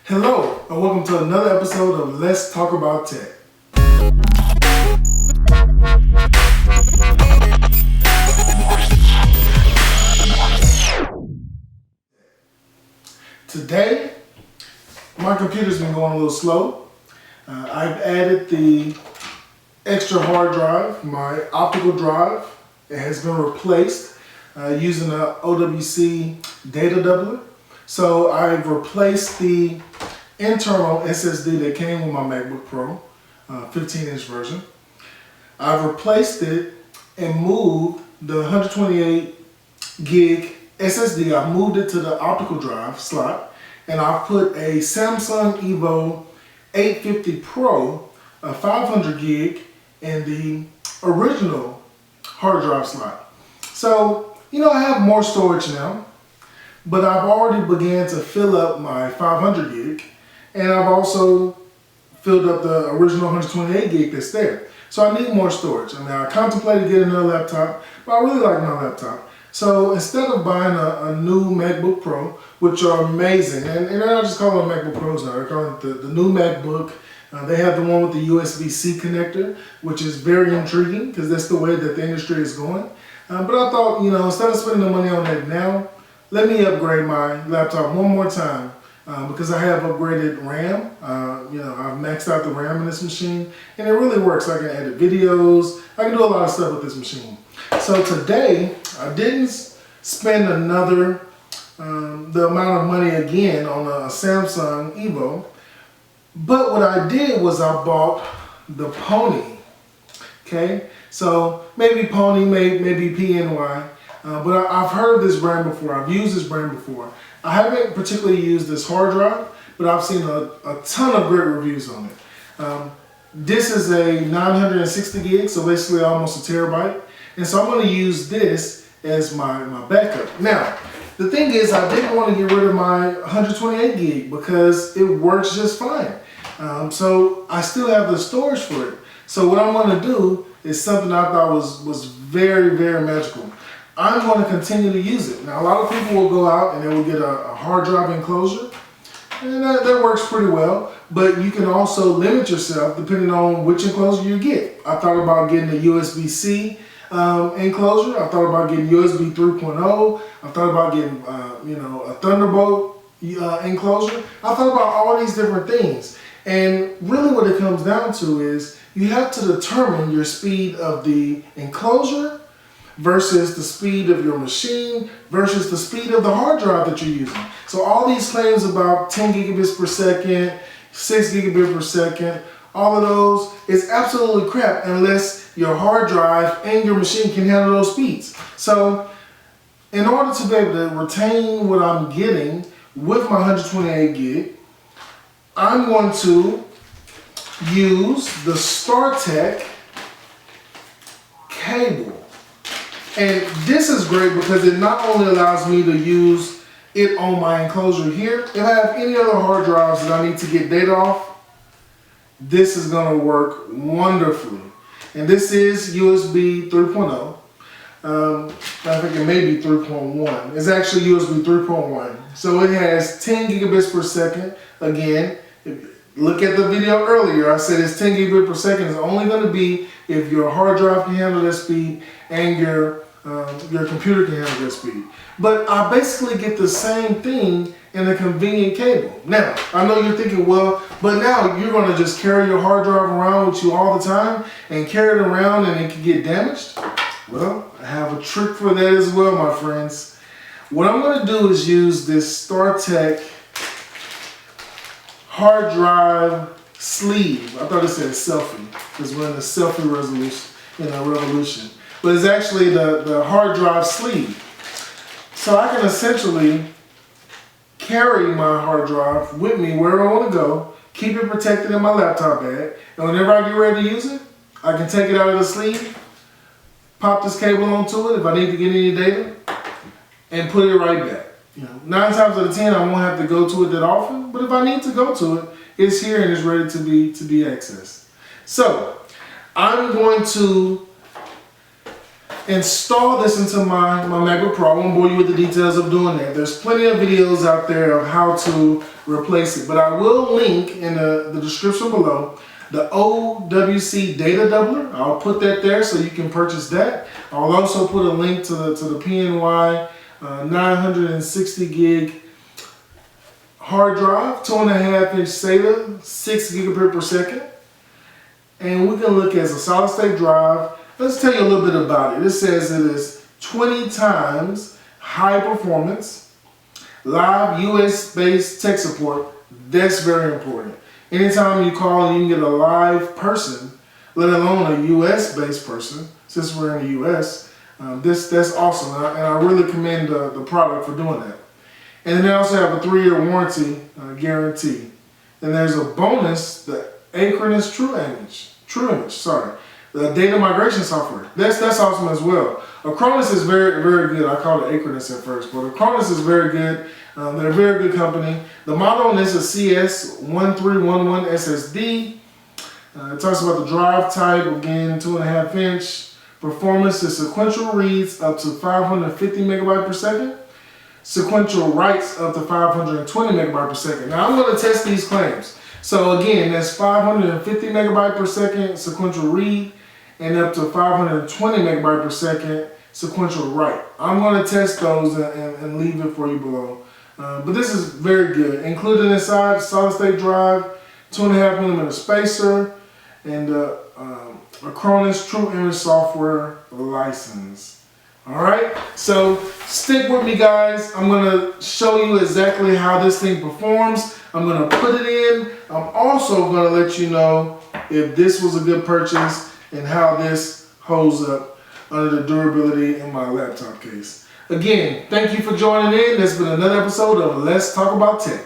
Hello, and welcome to another episode of Let's Talk About Tech. Today, my computer's been going a little slow. I've added the extra hard drive, my optical drive. It has been replaced using the OWC Data Doubler. So I've replaced the internal SSD that came with my MacBook Pro, 15-inch version. I've replaced it and moved the 128 gig SSD. I've moved it to the optical drive slot, and I've put a Samsung EVO 850 Pro, a 500 gig, in the original hard drive slot. So, I have more storage now, but I've already began to fill up my 500 gig, and I've also filled up the original 128 gig that's there. So I need more storage. I contemplated getting another laptop, but I really like my laptop. So instead of buying a new MacBook Pro, which are amazing, and I don't just call them MacBook Pros now, I call it the new MacBook. They have the one with the USB-C connector, which is very intriguing because that's the way that the industry is going. But I thought, instead of spending the money on that now, let me upgrade my laptop one more time because I have upgraded RAM. I've maxed out the RAM in this machine, and it really works. I can edit videos. I can do a lot of stuff with this machine. So today, I didn't spend the amount of money again on a Samsung EVO, but what I did was I bought the Pony. Okay, so maybe Pony, maybe PNY. But I've heard of this brand before. I've used this brand before. I haven't particularly used this hard drive, but I've seen a ton of great reviews on it. This is a 960 gig, so basically almost a terabyte. And so I'm going to use this as my backup. Now, the thing is, I didn't want to get rid of my 128 gig because it works just fine. So I still have the storage for it. So what I'm going to do is something I thought was very, very magical. I'm going to continue to use it. Now, a lot of people will go out and they will get a hard drive enclosure, and that works pretty well, but you can also limit yourself depending on which enclosure you get. I thought about getting a USB-C enclosure. I thought about getting USB 3.0. I thought about getting, a Thunderbolt enclosure. I thought about all these different things, and really what it comes down to is you have to determine your speed of the enclosure versus the speed of your machine versus the speed of the hard drive that you're using. So all these claims about 10 gigabits per second, 6 gigabits per second, all of those is absolutely crap unless your hard drive and your machine can handle those speeds. So in order to be able to retain what I'm getting with my 128 gig, I'm going to use the StarTech cable. And this is great because it not only allows me to use it on my enclosure here, if I have any other hard drives that I need to get data off, this is going to work wonderfully. And this is USB 3.0. I think it may be 3.1. It's actually USB 3.1. So it has 10 gigabits per second. Again, look at the video earlier. I said it's 10 gigabits per second. It's only going to be if your hard drive can handle that speed and your computer can handle that speed. But I basically get the same thing in a convenient cable. Now, I know you're thinking, well, but now you're going to just carry your hard drive around with you all the time and carry it around and it can get damaged? Well, I have a trick for that as well, my friends. What I'm going to do is use this StarTech hard drive sleeve. I thought it said selfie because we're in the selfie revolution. But it's actually the hard drive sleeve. So I can essentially carry my hard drive with me wherever I want to go, keep it protected in my laptop bag, and whenever I get ready to use it, I can take it out of the sleeve, pop this cable onto it if I need to get any data, and put it right back. 9 times out of 10 I won't have to go to it that often, but if I need to go to it, it's here and it's ready to be accessed. So I'm going to install this into my MacBook Pro. I won't bore you with the details of doing that. There's plenty of videos out there of how to replace it, but I will link in the description below the OWC Data Doubler. I'll put that there so you can purchase that. I'll also put a link to the PNY 960 gig hard drive, 2.5-inch SATA, 6 gigabit per second. And we can look at a solid state drive. Let's tell you a little bit about it. It says it is 20 times high performance, live US-based tech support. That's very important. Anytime you call and you can get a live person, let alone a US-based person, since we're in the US, that's awesome. And I really commend the product for doing that. And then they also have a 3-year warranty guarantee. And there's a bonus, the Acronis True Image, the data migration software. That's awesome as well. Acronis is very, very good. I called it Acronis at first, but Acronis is very good. They're a very good company. The model on this is CS1311 SSD. It talks about the drive type, again, 2.5-inch. Performance is sequential reads up to 550 megabytes per second. Sequential writes up to 520 megabytes per second. Now I'm going to test these claims. So again, that's 550 megabytes per second sequential read and up to 520 megabytes per second sequential write. I'm going to test those and leave it for you below. But this is very good. Included inside, solid state drive, 2.5mm spacer, and Acronis True Image software license. Alright, so stick with me, guys. I'm going to show you exactly how this thing performs. I'm going to put it in. I'm also going to let you know if this was a good purchase and how this holds up under the durability in my laptop case. Again, thank you for joining in. That's been another episode of Let's Talk About Tech.